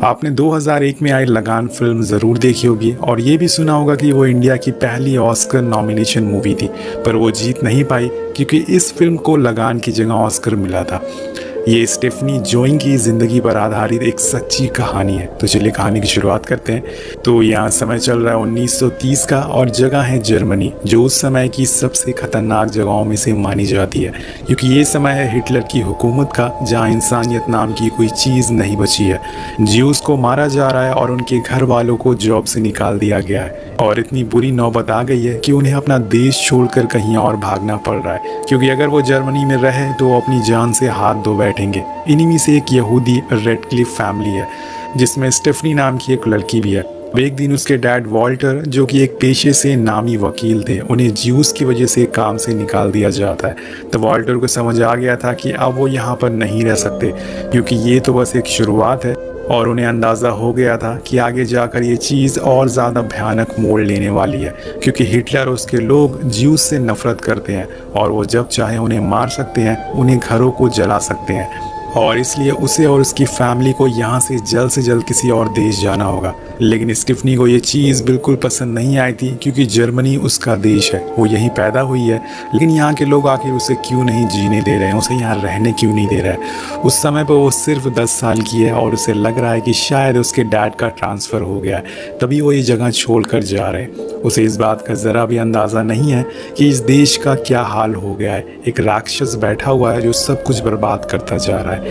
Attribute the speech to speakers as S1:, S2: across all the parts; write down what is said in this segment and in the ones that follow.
S1: आपने 2001 में आई लगान फिल्म ज़रूर देखी होगी और ये भी सुना होगा कि वो इंडिया की पहली ऑस्कर नॉमिनेशन मूवी थी, पर वो जीत नहीं पाई क्योंकि इस फिल्म को लगान की जगह ऑस्कर मिला था। ये स्टेफनी जोइंग की ज़िंदगी पर आधारित एक सच्ची कहानी है। तो चलिए कहानी की शुरुआत करते हैं। तो यहाँ समय चल रहा है 1930 का और जगह है जर्मनी, जो उस समय की सबसे खतरनाक जगहों में से मानी जाती है, क्योंकि ये समय है हिटलर की हुकूमत का, जहाँ इंसानियत नाम की कोई चीज़ नहीं बची है। ज्यूस को मारा जा रहा है और उनके घर वालों को जॉब से निकाल दिया गया है और इतनी बुरी नौबत आ गई है कि उन्हें अपना देश छोड़कर कहीं और भागना पड़ रहा है, क्योंकि अगर वो जर्मनी में रहे तो वो अपनी जान से हाथ धो बैठेंगे। इन्हीं में से एक यहूदी रेडक्लिफ फैमिली है, जिसमें स्टेफनी नाम की एक लड़की भी है। अब एक दिन उसके डैड वॉल्टर, जो कि एक पेशे से नामी वकील थे, उन्हें ज्यूस की वजह से काम से निकाल दिया जाता है। तो वॉल्टर को समझ आ गया था कि अब वो यहाँ पर नहीं रह सकते, क्योंकि ये तो बस एक शुरुआत है, और उन्हें अंदाज़ा हो गया था कि आगे जाकर ये चीज़ और ज़्यादा भयानक मोड़ लेने वाली है, क्योंकि हिटलर और उसके लोग ज्यूस से नफरत करते हैं और वो जब चाहे उन्हें मार सकते हैं, उन्हें घरों को जला सकते हैं। और इसलिए उसे और उसकी फैमिली को यहाँ से जल्द किसी और देश जाना होगा। लेकिन स्टीफनी को ये चीज़ बिल्कुल पसंद नहीं आई थी, क्योंकि जर्मनी उसका देश है, वो यहीं पैदा हुई है। लेकिन यहाँ के लोग आखिर उसे क्यों नहीं जीने दे रहे हैं, उसे यहाँ रहने क्यों नहीं दे रहे हैं। उस समय पर वो सिर्फ 10 साल की है और उसे लग रहा है कि शायद उसके डैड का ट्रांसफ़र हो गया है, तभी वो ये जगह छोड़ कर जा रहे हैं। उसे इस बात का ज़रा भी अंदाज़ा नहीं है कि इस देश का क्या हाल हो गया है। एक राक्षस बैठा हुआ है जो सब कुछ बर्बाद करता जा रहा है।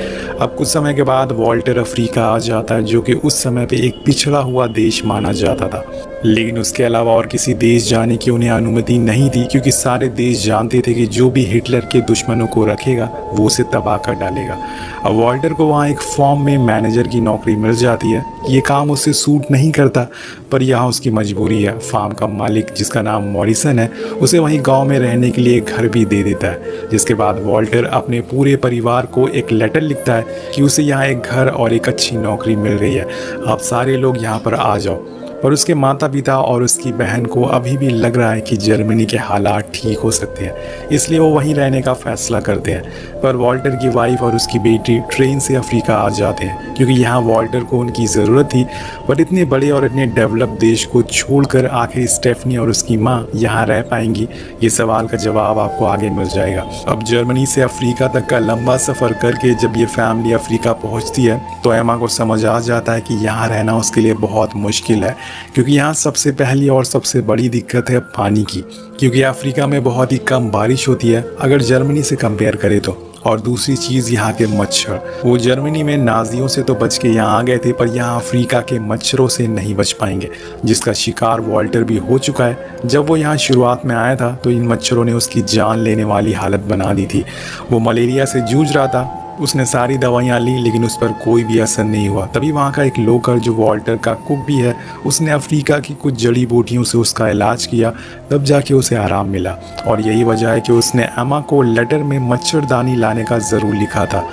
S1: अब कुछ समय के बाद वॉल्टर अफ्रीका आ जाता है, जो कि उस समय पे एक पिछड़ा हुआ देश माना जाता था। लेकिन उसके अलावा और किसी देश जाने की उन्हें अनुमति नहीं थी, क्योंकि सारे देश जानते थे कि जो भी हिटलर के दुश्मनों को रखेगा वो उसे तबाह कर डालेगा। अब वॉल्टर को वहाँ एक फॉर्म में मैनेजर की नौकरी मिल जाती है। ये काम उसे सूट नहीं करता, पर यहाँ उसकी मजबूरी है। फार्म का मालिक, जिसका नाम मॉरिसन है, उसे वहीं गांव में रहने के लिए घर भी दे देता है। जिसके बाद वॉल्टर अपने पूरे परिवार को एक लेटर लिखता है कि उसे यहाँ एक घर और एक अच्छी नौकरी मिल गई है, आप सारे लोग यहाँ पर आ जाओ। पर उसके माता पिता और उसकी बहन को अभी भी लग रहा है कि जर्मनी के हालात ठीक हो सकते हैं, इसलिए वो वहीं रहने का फैसला करते हैं। पर वॉल्टर की वाइफ और उसकी बेटी ट्रेन से अफ्रीका आ जाते हैं, क्योंकि यहाँ वॉल्टर को उनकी ज़रूरत थी। पर इतने बड़े और इतने डेवलप देश को छोड़कर आखिर स्टेफनी और उसकी माँ यहाँ रह पाएंगी, ये सवाल का जवाब आपको आगे मिल जाएगा। अब जर्मनी से अफ्रीका तक का लंबा सफ़र करके जब ये फैमिली अफ्रीका पहुँचती है, तो एमा को समझ आ जाता है कि यहाँ रहना उसके लिए बहुत मुश्किल है, क्योंकि यहाँ सबसे पहली और सबसे बड़ी दिक्कत है पानी की, क्योंकि अफ्रीका में बहुत ही कम बारिश होती है अगर जर्मनी से कंपेयर करें तो। और दूसरी चीज़ यहाँ के मच्छर, वो जर्मनी में नाजियों से तो बच के यहाँ आ गए थे, पर यहाँ अफ्रीका के मच्छरों से नहीं बच पाएंगे, जिसका शिकार वॉल्टर भी हो चुका है। जब वो यहाँ शुरुआत में आया था तो इन मच्छरों ने उसकी जान लेने वाली हालत बना दी थी। वो मलेरिया से जूझ रहा था, उसने सारी दवाइयाँ ली, लेकिन उस पर कोई भी असर नहीं हुआ। तभी वहाँ का एक लोकल, जो वॉल्टर का कुक भी है, उसने अफ्रीका की कुछ जड़ी बूटियों से उसका इलाज किया, तब जाके उसे आराम मिला। और यही वजह है कि उसने एमा को लेटर में मच्छरदानी लाने का ज़रूर लिखा था।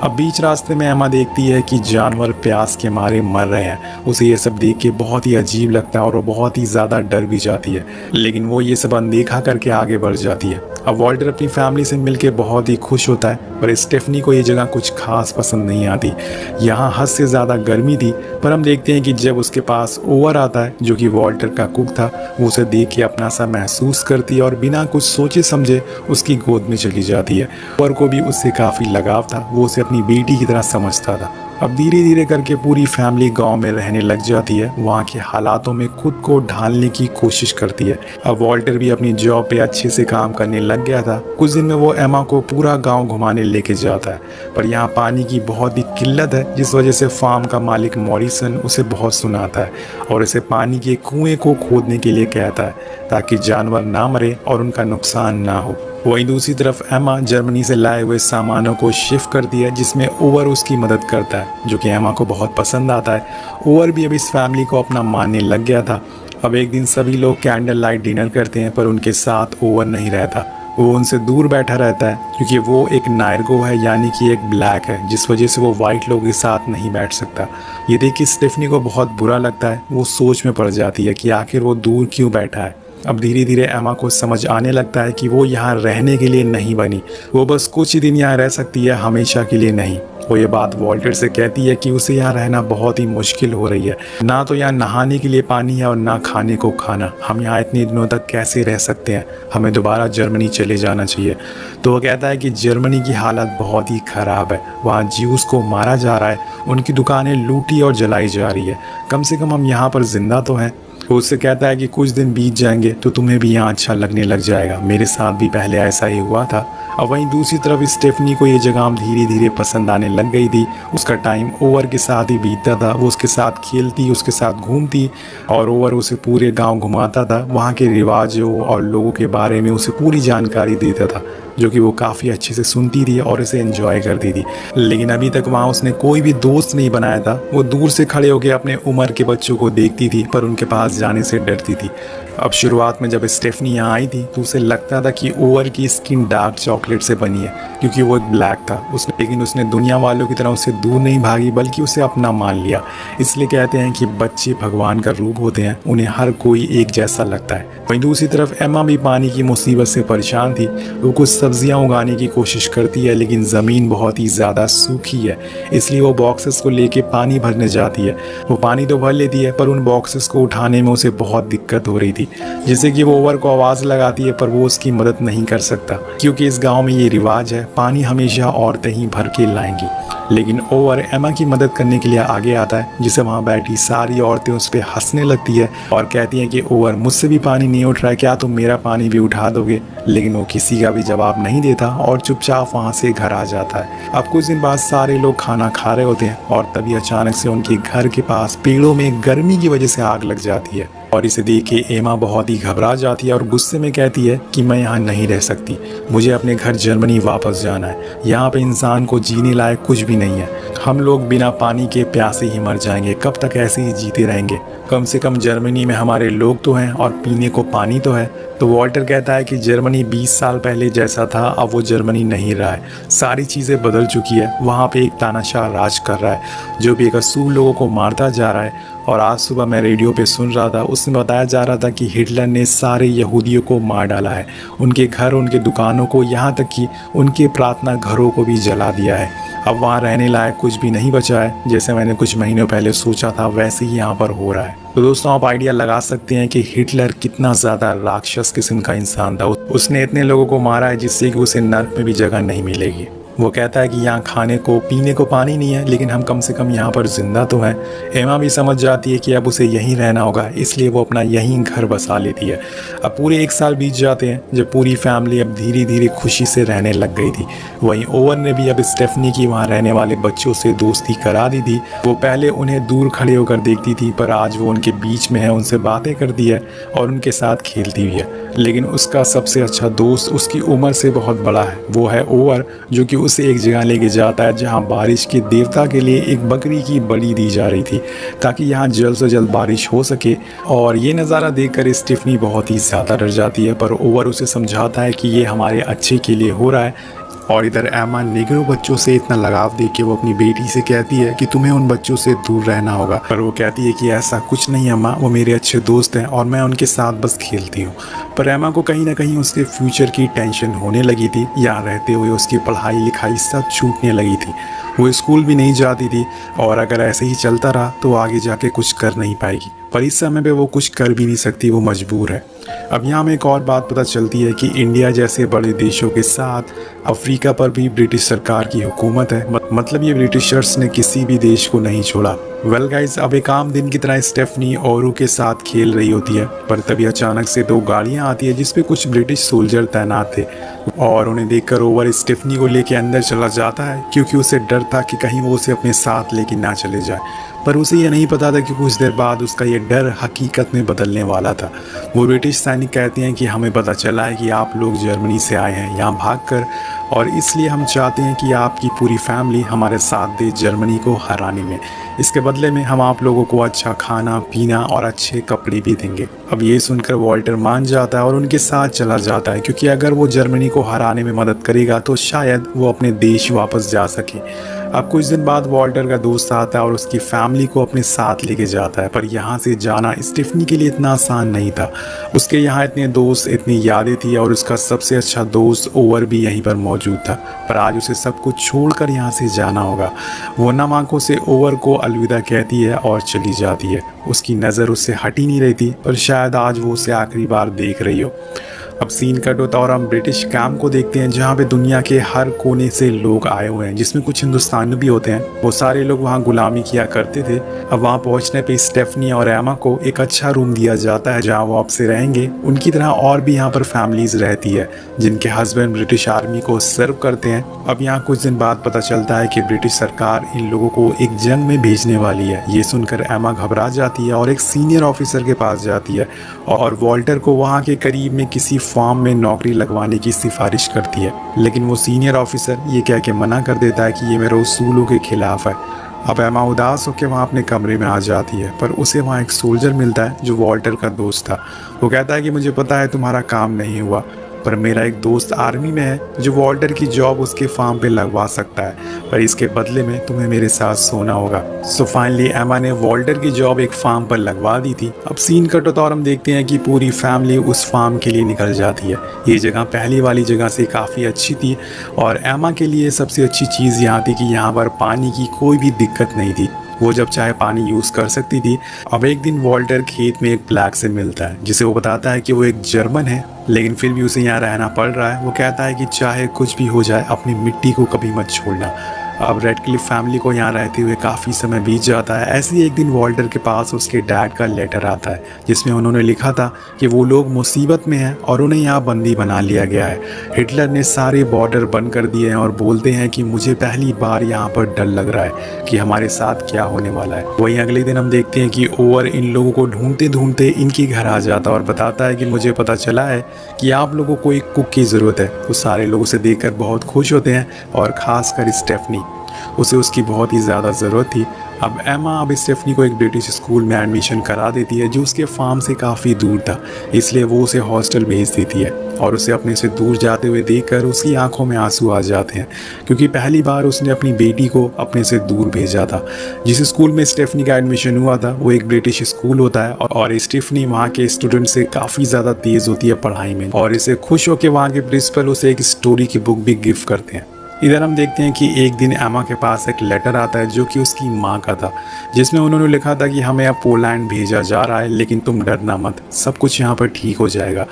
S1: अब बीच रास्ते में एमा देखती है कि जानवर प्यास के मारे मर रहे हैं। उसे ये सब देख के बहुत ही अजीब लगता है और वो बहुत ही ज़्यादा डर भी जाती है, लेकिन वो ये सब अनदेखा करके आगे बढ़ जाती है। अब वॉल्टर अपनी फैमिली से मिलके बहुत ही खुश होता है, पर स्टेफनी को ये जगह कुछ खास पसंद नहीं आती। यहाँ हद से ज़्यादा गर्मी थी, पर हम देखते हैं कि जब उसके पास ओवर आता है, जो कि वॉल्टर का कुक था, वो उसे देख के अपना सा महसूस करती है और बिना कुछ सोचे समझे उसकी गोद में चली जाती है। ओवर को भी उससे काफ़ी लगाव था, वो उसे अपनी बेटी की तरह समझता था। अब धीरे धीरे करके पूरी फैमिली गांव में रहने लग जाती है, वहाँ के हालातों में खुद को ढालने की कोशिश करती है। अब वॉल्टर भी अपनी जॉब पे अच्छे से काम करने लग गया था। कुछ दिन में वो एमा को पूरा गांव घुमाने लेके जाता है, पर यहाँ पानी की बहुत ही किल्लत है, जिस वजह से फार्म का मालिक मॉरिसन उसे बहुत सुनाता है और उसे पानी के कुएं को खोदने के लिए कहता है, ताकि जानवर ना मरे और उनका नुकसान ना हो। वहीं दूसरी तरफ एमा जर्मनी से लाए हुए सामानों को शिफ्ट करती है, जिसमें ओवर उसकी मदद करता है, जो कि एमा को बहुत पसंद आता है। ओवर भी अब इस फैमिली को अपना मानने लग गया था। अब एक दिन सभी लोग कैंडल लाइट डिनर करते हैं, पर उनके साथ ओवर नहीं रहता। वो उनसे दूर बैठा रहता है, क्योंकि वो एक नायरगो है, यानी कि एक ब्लैक है, जिस वजह से वो वाइट लोगों के साथ नहीं बैठ सकता। ये देख के स्टेफनी को बहुत बुरा लगता है। वो सोच में पड़ जाती है कि आखिर वो दूर क्यों बैठा है। अब धीरे धीरे एमा को समझ आने लगता है कि वो यहाँ रहने के लिए नहीं बनी, वो बस कुछ ही दिन यहाँ रह सकती है, हमेशा के लिए नहीं। वो ये बात वॉल्टर से कहती है कि उसे यहाँ रहना बहुत ही मुश्किल हो रही है, ना तो यहाँ नहाने के लिए पानी है और ना खाने को खाना। हम यहाँ इतने दिनों तक कैसे रह सकते हैं, हमें दोबारा जर्मनी चले जाना चाहिए। तो वो कहता है कि जर्मनी की हालत बहुत ही ख़राब है, वहाँ ज्यूस को मारा जा रहा है, उनकी दुकानें लूटी और जलाई जा रही है, कम से कम हम यहाँ पर जिंदा तो हैं। वो उससे कहता है कि कुछ दिन बीत जाएंगे तो तुम्हें भी यहाँ अच्छा लगने लग जाएगा, मेरे साथ भी पहले ऐसा ही हुआ था। अब वहीं दूसरी तरफ स्टेफनी को ये जगह धीरे धीरे पसंद आने लग गई थी। उसका टाइम ओवर के साथ ही बीतता था, वो उसके साथ खेलती, उसके साथ घूमती और ओवर उसे पूरे गांव घुमाता था, वहाँ के रिवाजों और लोगों के बारे में उसे पूरी जानकारी देता था, जो कि वो काफ़ी अच्छे से सुनती थी और इसे एंजॉय करती थी। लेकिन अभी तक वहाँ उसने कोई भी दोस्त नहीं बनाया था। वो दूर से खड़े होकर अपने उम्र के बच्चों को देखती थी पर उनके पास जाने से डरती थी। अब शुरुआत में जब स्टेफनी यहाँ आई थी तो उसे लगता था कि ओवर की स्किन डार्क चॉकलेट से बनी है, क्योंकि वो ब्लैक था। लेकिन उसने दुनिया वालों की तरह उससे दूर नहीं भागी, बल्कि उसे अपना मान लिया। इसलिए कहते हैं कि बच्चे भगवान का रूप होते हैं, उन्हें हर कोई एक जैसा लगता है। वहीं दूसरी तरफ एमा भी पानी की मुसीबत से परेशान थी। वो कुछ सब्जियां उगाने की कोशिश करती है, लेकिन ज़मीन बहुत ही ज़्यादा सूखी है, इसलिए वो बॉक्सेस को लेके पानी भरने जाती है। वो पानी तो भर लेती है पर उन बॉक्सेस को उठाने में उसे बहुत दिक्कत हो रही थी, जिससे कि वो ओवर को आवाज़ लगाती है, पर वो उसकी मदद नहीं कर सकता, क्योंकि इस गांव में ये रिवाज है, पानी हमेशा औरतें ही भर के लाएंगी। लेकिन ओवर एमा की मदद करने के लिए आगे आता है, जिसे वहाँ बैठी सारी औरतें उस पर हंसने लगती है और कहती हैं कि ओवर, मुझसे भी पानी नहीं उठ रहा है, क्या तुम मेरा पानी भी उठा दोगे? लेकिन वो किसी का भी जवाब नहीं देता और चुपचाप वहाँ से घर आ जाता है। अब कुछ दिन बाद सारे लोग खाना खा रहे होते हैं और तभी अचानक से उनके घर के पास पेड़ों में गर्मी की वजह से आग लग जाती है और इसे देख के एमा बहुत ही घबरा जाती है और गुस्से में कहती है कि मैं यहाँ नहीं रह सकती, मुझे अपने घर जर्मनी वापस जाना है। यहाँ पे इंसान को जीने लायक कुछ भी नहीं है, हम लोग बिना पानी के प्यासे ही मर जाएंगे, कब तक ऐसे ही जीते रहेंगे? कम से कम जर्मनी में हमारे लोग तो हैं और पीने को पानी तो है। तो वॉल्टर कहता है कि जर्मनी 20 साल पहले जैसा था अब वो जर्मनी नहीं रहा है, सारी चीज़ें बदल चुकी है। वहाँ पे एक तानाशाह राज कर रहा है जो बेकसूर लोगों को मारता जा रहा है। और आज सुबह मैं रेडियो पे सुन रहा था, उसमें बताया जा रहा था कि हिटलर ने सारे यहूदियों को मार डाला है, उनके घर, उनके दुकानों को, यहाँ तक कि उनके प्रार्थना घरों को भी जला दिया है। अब वहाँ रहने लायक कुछ भी नहीं बचा है। जैसे मैंने कुछ महीनों पहले सोचा था वैसे ही यहाँ पर हो रहा है। तो दोस्तों, आप आइडिया लगा सकते हैं कि हिटलर कितना ज़्यादा राक्षस किस्म का इंसान था। उसने इतने लोगों को मारा है जिससे कि उसे नर्क में भी जगह नहीं मिलेगी। वो कहता है कि यहाँ खाने को पीने को पानी नहीं है, लेकिन हम कम से कम यहाँ पर जिंदा तो हैं। एमा भी समझ जाती है कि अब उसे यहीं रहना होगा, इसलिए वो अपना यहीं घर बसा लेती है। अब पूरे 1 साल बीत जाते हैं जब पूरी फैमिली अब धीरे धीरे खुशी से रहने लग गई थी। वहीं ओवर ने भी अब स्टेफनी की वहाँ रहने वाले बच्चों से दोस्ती करा दी थी। वो पहले उन्हें दूर खड़े होकर देखती थी, पर आज वो उनके बीच में है, उनसे बातें करती है और उनके साथ खेलती भी है। लेकिन उसका सबसे अच्छा दोस्त उसकी उम्र से बहुत बड़ा है, वो है ओवर, जो कि उसे एक जगह लेके जाता है जहां बारिश के देवता के लिए एक बकरी की बलि दी जा रही थी, ताकि यहां जल्द से जल्द बारिश हो सके। और ये नज़ारा देखकर स्टेफनी बहुत ही ज़्यादा डर जाती है, पर ओवर उसे समझाता है कि ये हमारे अच्छे के लिए हो रहा है। और इधर एमा नेग्रो बच्चों से इतना लगाव देख के वो अपनी बेटी से कहती है कि तुम्हें उन बच्चों से दूर रहना होगा, पर वो कहती है कि ऐसा कुछ नहीं अम्मा, वो मेरे अच्छे दोस्त हैं और मैं उनके साथ बस खेलती हूँ। पर एमा को कहीं ना कहीं उसके फ्यूचर की टेंशन होने लगी थी। यहाँ रहते हुए उसकी पढ़ाई लिखाई सब छूटने लगी थी, वो स्कूल भी नहीं जाती थी और अगर ऐसे ही चलता रहा तो आगे जाके कुछ कर नहीं पाएगी। पर इस समय पे वो कुछ कर भी नहीं सकती, वो मजबूर है। अब यहाँ में एक और बात पता चलती है कि इंडिया जैसे बड़े देशों के साथ अफ्रीका पर भी ब्रिटिश सरकार की हुकूमत है, मतलब ये ब्रिटिशर्स ने किसी भी देश को नहीं छोड़ा। वेल गाइज, अब एक आम दिन की तरह स्टेफनी औरों के साथ खेल रही होती है, पर तभी अचानक से 2 गाड़ियाँ आती है जिसपे कुछ ब्रिटिश सोल्जर तैनात थे और उन्हें देखकर ओवर स्टेफनी को लेके अंदर चला जाता है, क्योंकि उसे डर था कि कहीं वो उसे अपने साथ लेके ना चले जाए। पर उसे ये नहीं पता था कि कुछ देर बाद उसका ये डर हकीकत में बदलने वाला था। वो ब्रिटिश सैनिक कहते हैं कि हमें पता चला है कि आप लोग जर्मनी से आए हैं यहाँ भागकर, और इसलिए हम चाहते हैं कि आपकी पूरी फैमिली हमारे साथ दे जर्मनी को हराने में। इसके बदले में हम आप लोगों को अच्छा खाना पीना और अच्छे कपड़े भी देंगे। अब ये सुनकर वॉल्टर मान जाता है और उनके साथ चला जाता है, क्योंकि अगर वो जर्मनी को हराने में मदद करेगा तो शायद वो अपने देश वापस जा सके। अब कुछ दिन बाद वॉल्टर का दोस्त आता है और उसकी फैमिली को अपने साथ लेके जाता है, पर यहाँ से जाना स्टेफनी के लिए इतना आसान नहीं था। उसके यहाँ इतने दोस्त, इतनी यादें थी और उसका सबसे अच्छा दोस्त ओवर भी यहीं पर मौजूद था, पर आज उसे सब कुछ छोड़कर यहाँ से जाना होगा। वो नम आंखों से ओवर को अलविदा कहती है और चली जाती है। उसकी नज़र उससे हट ही नहीं रही थी, पर शायद आज वो उसे आखिरी बार देख रही हो। अब सीन कट होता और हम ब्रिटिश कैंप को देखते हैं, जहाँ पे दुनिया के हर कोने से लोग आए हुए हैं, जिसमें कुछ हिंदुस्तानी भी होते हैं। वो सारे लोग वहाँ गुलामी किया करते थे। अब वहाँ पहुँचने पे स्टेफनी और एमा को एक अच्छा रूम दिया जाता है, जहाँ वो आपसे रहेंगे। उनकी तरह और भी यहाँ पर फैमिलीज रहती है, जिनके हस्बैंड ब्रिटिश आर्मी को सर्व करते हैं। अब यहाँ कुछ दिन बाद पता चलता है कि ब्रिटिश सरकार इन लोगों को एक जंग में भेजने वाली है। ये सुनकर एमा घबरा जाती है और एक सीनियर ऑफिसर के पास जाती है और वॉल्टर को वहाँ के करीब में किसी फार्म में नौकरी लगवाने की सिफारिश करती है। लेकिन वो सीनियर ऑफिसर ये कह के मना कर देता है कि ये मेरे उसूलों के खिलाफ है। अब एमा उदास होकर वहाँ अपने कमरे में आ जाती है, पर उसे वहाँ एक सोल्जर मिलता है जो वॉल्टर का दोस्त था। वो कहता है कि मुझे पता है तुम्हारा काम नहीं हुआ, पर मेरा एक दोस्त आर्मी में है जो वॉल्टर की जॉब उसके फार्म पे लगवा सकता है, पर इसके बदले में तुम्हें मेरे साथ सोना होगा। सो फाइनली एमा ने वॉल्टर की जॉब एक फार्म पर लगवा दी थी। अब सीन कट होता और हम देखते हैं कि पूरी फैमिली उस फार्म के लिए निकल जाती है। ये जगह पहली वाली जगह से काफ़ी अच्छी थी और एमा के लिए सबसे अच्छी चीज़ यहाँ थी कि यहाँ पर पानी की कोई भी दिक्कत नहीं थी। वो जब चाहे पानी यूज़ कर सकती थी। अब एक दिन वॉल्टर खेत में एक ब्लैक से मिलता है, जिसे वो बताता है कि वो एक जर्मन है, लेकिन फिर भी उसे यहाँ रहना पड़ रहा है। वो कहता है कि चाहे कुछ भी हो जाए, अपनी मिट्टी को कभी मत छोड़ना। अब रेडक्लिफ फैमिली को यहाँ रहते हुए काफ़ी समय बीत जाता है। ऐसे ही एक दिन वॉल्टर के पास उसके डैड का लेटर आता है, जिसमें उन्होंने लिखा था कि वो लोग मुसीबत में हैं और उन्हें यहाँ बंदी बना लिया गया है। हिटलर ने सारे बॉर्डर बंद कर दिए हैं और बोलते हैं कि मुझे पहली बार यहाँ पर डर लग रहा है कि हमारे साथ क्या होने वाला है। वहीं अगले दिन हम देखते हैं कि ओवर इन लोगों को ढूंढते ढूंढते इनके घर आ जाता है और बताता है कि मुझे पता चला है कि आप लोगों को एक कुक की ज़रूरत है। वो सारे लोग उसे देखकर बहुत खुश होते हैं और ख़ासकर स्टेफनी, उसे उसकी बहुत ही ज़्यादा ज़रूरत थी। अब एमा अब स्टेफनी को एक ब्रिटिश स्कूल में एडमिशन करा देती है, जो उसके फार्म से काफ़ी दूर था, इसलिए वो उसे हॉस्टल भेज देती है। और उसे अपने से दूर जाते हुए देखकर उसकी आंखों में आंसू आ जाते हैं, क्योंकि पहली बार उसने अपनी बेटी को अपने से दूर भेजा था। जिस स्कूल में स्टेफनी का एडमिशन हुआ था वो एक ब्रिटिश स्कूल होता है और स्टेफनी वहाँ के स्टूडेंट से काफ़ी ज़्यादा तेज़ होती है पढ़ाई में, और इसे खुश होकर वहाँ के प्रिंसिपल उसे एक स्टोरी की बुक भी गिफ्ट करते हैं। इधर हम देखते हैं कि एक दिन एमा के पास एक लेटर आता है जो कि उसकी माँ का था, जिसमें उन्होंने लिखा था कि हमें अब पोलैंड भेजा जा रहा है, लेकिन तुम डरना मत, सब कुछ यहाँ पर ठीक हो जाएगा।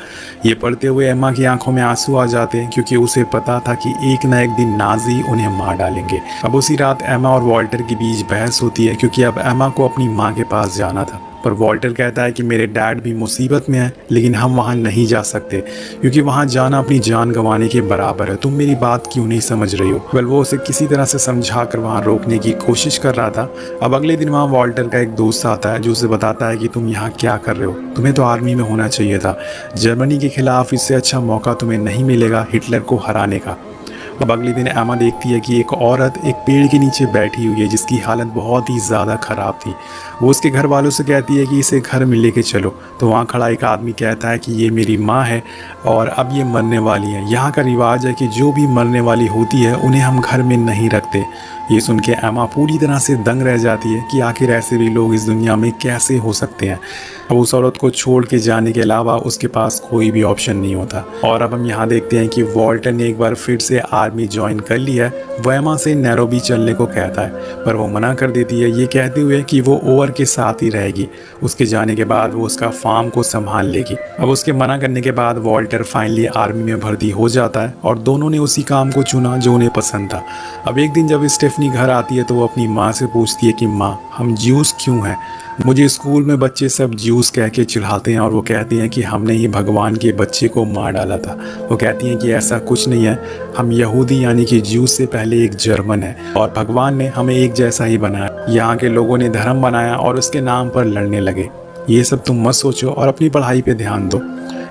S1: ये पढ़ते हुए एमा की आंखों में आंसू आ जाते हैं, क्योंकि उसे पता था कि एक ना एक दिन नाजी उन्हें मार डालेंगे। अब उसी रात एमा और वॉल्टर के बीच बहस होती है, क्योंकि अब एमा को अपनी माँ के पास जाना था, पर वॉल्टर कहता है कि मेरे डैड भी मुसीबत में है, लेकिन हम वहाँ नहीं जा सकते, क्योंकि वहाँ जाना अपनी जान गंवाने के बराबर है। तुम मेरी बात क्यों नहीं समझ रही हो? वेल, वो उसे किसी तरह से समझा कर वहाँ रोकने की कोशिश कर रहा था। अब अगले दिन वहाँ वॉल्टर का एक दोस्त आता है, जो उसे बताता है कि तुम यहाँ क्या कर रहे हो, तुम्हें तो आर्मी में होना चाहिए था। जर्मनी के खिलाफ इससे अच्छा मौका तुम्हें नहीं मिलेगा हिटलर को हराने का। अब अगले दिन एमा देखती है कि एक औरत एक पेड़ के नीचे बैठी हुई है, जिसकी हालत बहुत ही ज़्यादा ख़राब थी। वो उसके घर वालों से कहती है कि इसे घर में लेके चलो, तो वहाँ खड़ा एक आदमी कहता है कि ये मेरी माँ है और अब ये मरने वाली है। यहाँ का रिवाज है कि जो भी मरने वाली होती है उन्हें हम घर में नहीं रखते। ये सुन के एमा पूरी तरह से दंग रह जाती है कि आखिर ऐसे भी लोग इस दुनिया में कैसे हो सकते हैं। अब उस औरत को छोड़ के जाने के अलावा उसके पास कोई भी ऑप्शन नहीं होता। और अब हम यहाँ देखते हैं कि वॉल्टर ने एक बार फिर से आर्मी ज्वाइन कर लिया है। वो एमा से नैरोबी चलने को कहता है, पर वो मना कर देती है, ये कहते हुए कि वो ओवर के साथ ही रहेगी। उसके जाने के बाद वो उसका फार्म को संभाल लेगी। अब उसके मना करने के बाद वॉल्टर फाइनली आर्मी में भर्ती हो जाता है और दोनों ने उसी काम को चुना जो उन्हें पसंद था। अब एक दिन जब स्टेफनी घर आती है तो वो अपनी माँ से पूछती है कि माँ, हम ज्यूस क्यों हैं? मुझे स्कूल में बच्चे सब ज्यूस कह के चिढ़ाते हैं और वो कहते हैं कि हमने ही भगवान के बच्चे को मार डाला था। वो कहती हैं कि ऐसा कुछ नहीं है, हम यहूदी यानी कि ज्यूस से पहले एक जर्मन है और भगवान ने हमें एक जैसा ही बनाया। यहाँ के लोगों ने धर्म बनाया और उसके नाम पर लड़ने लगे। ये सब तुम मत सोचो और अपनी पढ़ाई पे ध्यान दो।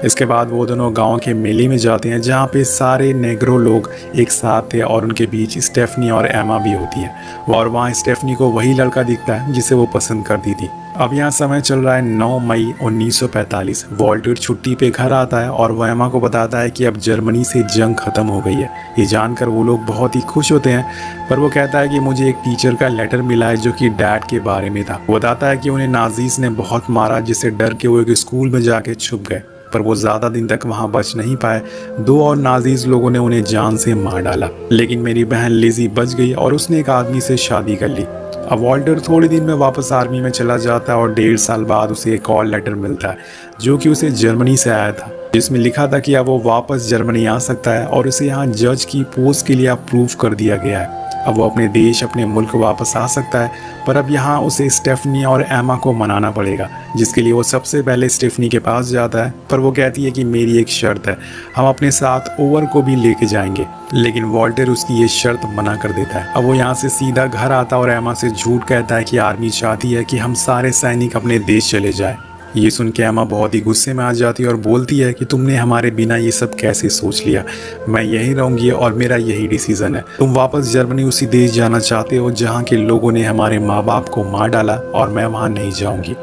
S1: इसके बाद वो दोनों गांव के मेले में जाते हैं जहाँ पे सारे नेग्रो लोग एक साथ थे और उनके बीच स्टेफनी और एमा भी होती है और वहाँ स्टेफनी को वही लड़का दिखता है जिसे वो पसंद करती थी। अब यहाँ समय चल रहा है 9 मई 1945। वॉल्टर छुट्टी पे घर आता है और वो एमा को बताता है कि अब जर्मनी से जंग खत्म हो गई है। ये जानकर वो लोग बहुत ही खुश होते हैं, पर वो कहता है कि मुझे एक टीचर का लेटर मिला है जो कि डैड के बारे में था। वो बताता है कि उन्हें नाजीज ने बहुत मारा, जिससे डर के वो एक स्कूल में जाके छुप गए, पर वो ज़्यादा दिन तक वहाँ बच नहीं पाए। 2 और नाजीज लोगों ने उन्हें जान से मार डाला, लेकिन मेरी बहन लिजी बच गई और उसने एक आदमी से शादी कर ली। अब वॉल्टर थोड़े दिन में वापस आर्मी में चला जाता है और 1.5 साल बाद उसे एक और लेटर मिलता है जो कि उसे जर्मनी से आया था, जिसमें लिखा था कि अब वो वापस जर्मनी आ सकता है और उसे यहाँ जज की पोस्ट के लिए अप्रूव कर दिया गया है। अब वो अपने देश, अपने मुल्क वापस आ सकता है, पर अब यहाँ उसे स्टेफनी और एमा को मनाना पड़ेगा, जिसके लिए वो सबसे पहले स्टेफनी के पास जाता है। पर वो कहती है कि मेरी एक शर्त है, हम अपने साथ ओवर को भी लेके जाएंगे, लेकिन वॉल्टर उसकी ये शर्त मना कर देता है। अब वो यहाँ से सीधा घर आता और एमा से झूठ कहता है कि आर्मी चाहती है कि हम सारे सैनिक अपने देश चले जाए। ये सुन के एमा बहुत ही गुस्से में आ जाती है और बोलती है कि तुमने हमारे बिना ये सब कैसे सोच लिया, मैं यहीं रहूंगी और मेरा यही डिसीजन है। तुम वापस जर्मनी उसी देश जाना चाहते हो जहाँ के लोगों ने हमारे माँ बाप को मार डाला और मैं वहाँ नहीं जाऊंगी।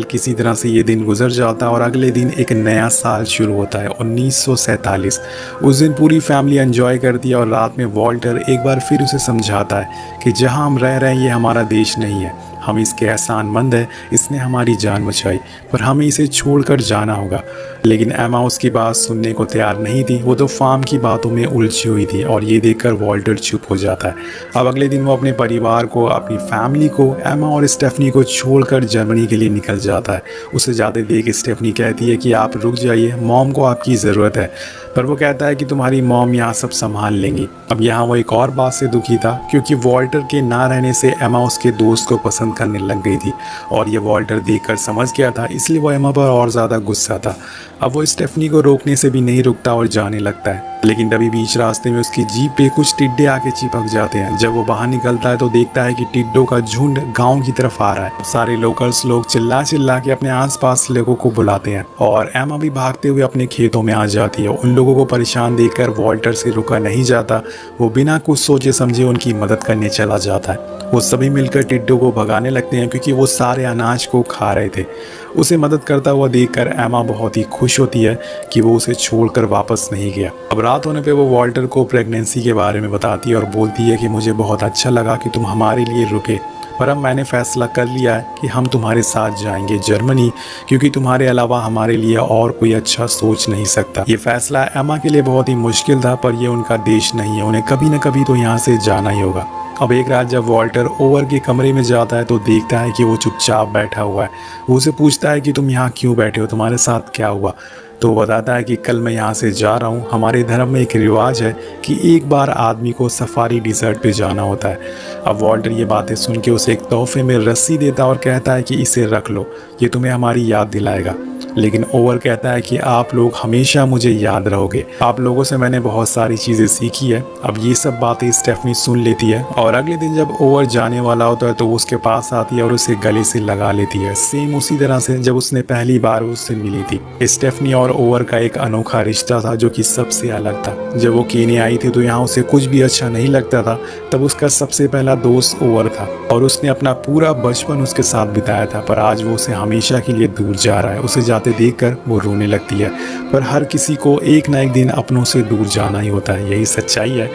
S1: किसी तरह से ये दिन गुजर जाता है और अगले दिन एक नया साल शुरू होता है, 1947। उस दिन पूरी फैमिली एंजॉय करती है और रात में वॉल्टर एक बार फिर उसे समझाता है कि जहाँ हम रह रहे हैं ये हमारा देश नहीं है, हम इसके एहसानमंद है, इसने हमारी जान बचाई, पर हमें इसे छोड़कर जाना होगा। लेकिन एमा उसकी बात सुनने को तैयार नहीं थी, वो तो फार्म की बातों में उलझी हुई थी और ये देखकर वॉल्टर चुप हो जाता है। अब अगले दिन वो अपने परिवार को, अपनी फैमिली को, एमा और स्टेफनी को छोड़कर जर्मनी के लिए निकल जाता है। उसे जाते देख स्टेफनी कहती है कि आप रुक जाइए, मॉम को आपकी ज़रूरत है, पर वो कहता है कि तुम्हारी मॉम यहाँ सब संभाल लेंगी। अब यहाँ वो एक और बात से दुखी था, क्योंकि वॉल्टर के ना रहने से एमा उसके दोस्त को पसंद करने लग गई थी और ये वॉल्टर देखकर समझ गया था, इसलिए वो एमा पर और ज़्यादा गुस्सा था। अब वो स्टेफनी को रोकने से भी नहीं रुकता और जाने लगता है, लेकिन तभी बीच रास्ते में उसकी जीप पे कुछ टिड्डे आके चिपक जाते हैं। जब वो बाहर निकलता है तो देखता है कि टिड्डों का झुंड गांव की तरफ आ रहा है। सारे लोकल्स लोग चिल्ला चिल्ला के अपने आसपास लोगों को बुलाते हैं और एमा भी भागते हुए अपने खेतों में आ जाती है। उन लोगों को परेशान देखकर वॉल्टर से रुका नहीं जाता, वो बिना कुछ सोचे समझे उनकी मदद करने चला जाता है। वो सभी मिलकर टिड्डों को भगाने लगते हैं क्योंकि वो सारे अनाज को खा रहे थे। उसे मदद करता हुआ देखकर एमा बहुत ही खुश होती है कि वो उसे छोड़कर वापस नहीं गया। अब रात होने पे वो वॉल्टर को प्रेगनेंसी के बारे में बताती है और बोलती है कि मुझे बहुत अच्छा लगा कि तुम हमारे लिए रुके, पर अब मैंने फैसला कर लिया है कि हम तुम्हारे साथ जाएंगे जर्मनी, क्योंकि तुम्हारे अलावा हमारे लिए और कोई अच्छा सोच नहीं सकता। ये फैसला एमा के लिए बहुत ही मुश्किल था, पर ये उनका देश नहीं है, उन्हें कभी न कभी तो यहाँ से जाना ही होगा। अब एक रात जब वॉल्टर ओवर के कमरे में जाता है तो देखता है कि वो चुपचाप बैठा हुआ है। वो उसे पूछता है कि तुम यहाँ क्यों बैठे हो, तुम्हारे साथ क्या हुआ? तो वो बताता है कि कल मैं यहाँ से जा रहा हूँ, हमारे धर्म में एक रिवाज है कि एक बार आदमी को सफारी डिजर्ट पे जाना होता है। अब वॉल्टर ये बातें सुन के उसे एक तोहफे में रस्सी देता और कहता है कि इसे रख लो, ये तुम्हें हमारी याद दिलाएगा। लेकिन ओवर कहता है कि आप लोग हमेशा मुझे याद रहोगे, आप लोगों से मैंने बहुत सारी चीज़ें सीखी है। अब ये सब बातें स्टेफनी सुन लेती है और अगले दिन जब ओवर जाने वाला होता है तो वो उसके पास आती है और उसे गले से लगा लेती है, सेम उसी तरह से जब उसने पहली बार उससे मिली थी। स्टेफनी और ओवर का एक अनोखा रिश्ता था जो कि सबसे अलग था। जब वो केन्या आई थी तो यहाँ उसे कुछ भी अच्छा नहीं लगता था, तब उसका सबसे पहला दोस्त ओवर था और उसने अपना पूरा बचपन उसके साथ बिताया था, पर आज वो उसे हमेशा के लिए दूर जा रहा है। उसे जाते देखकर वो रोने लगती है, पर हर किसी को एक ना एक दिन अपनों से दूर जाना ही होता है, यही सच्चाई है।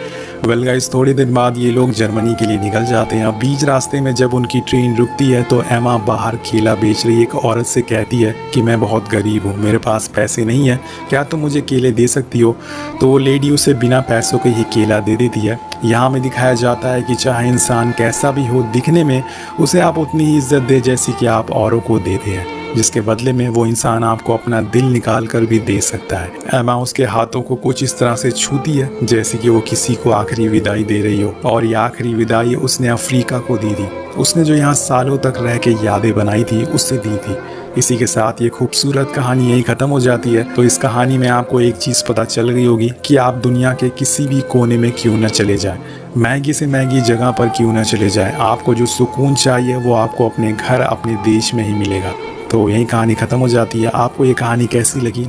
S1: गाइस, थोड़े दिन बाद ये लोग जर्मनी के लिए निकल जाते हैं। बीच रास्ते में जब उनकी ट्रेन रुकती है तो एमा बाहर केला बेच रही एक औरत से कहती है कि मैं बहुत गरीब हूँ, मेरे पास पैसे नहीं है, क्या तुम मुझे केले दे सकती हो? तो वो लेडी उसे बिना पैसों के ही केला दे देती है। यहाँ में दिखाया जाता है कि चाहे इंसान कैसा भी हो दिखने में, उसे आप उतनी ही इज्जत दे जैसी कि आप औरों को देते हैं, जिसके बदले में वो इंसान आपको अपना दिल निकाल कर भी दे सकता है। एमा उसके हाथों को कुछ इस तरह से छूती है जैसे कि वो किसी को आखिरी विदाई दे रही हो, और ये आखिरी विदाई उसने अफ्रीका को दी थी। उसने जो यहाँ सालों तक रह के यादें बनाई थी उससे दी थी। इसी के साथ ये खूबसूरत कहानी यही ख़त्म हो जाती है। तो इस कहानी में आपको एक चीज़ पता चल गई होगी कि आप दुनिया के किसी भी कोने में क्यों न चले जाएं, महंगी से महंगी जगह पर क्यों न चले जाएं, आपको जो सुकून चाहिए वो आपको अपने घर, अपने देश में ही मिलेगा। तो यही कहानी ख़त्म हो जाती है। आपको ये कहानी कैसी लगी?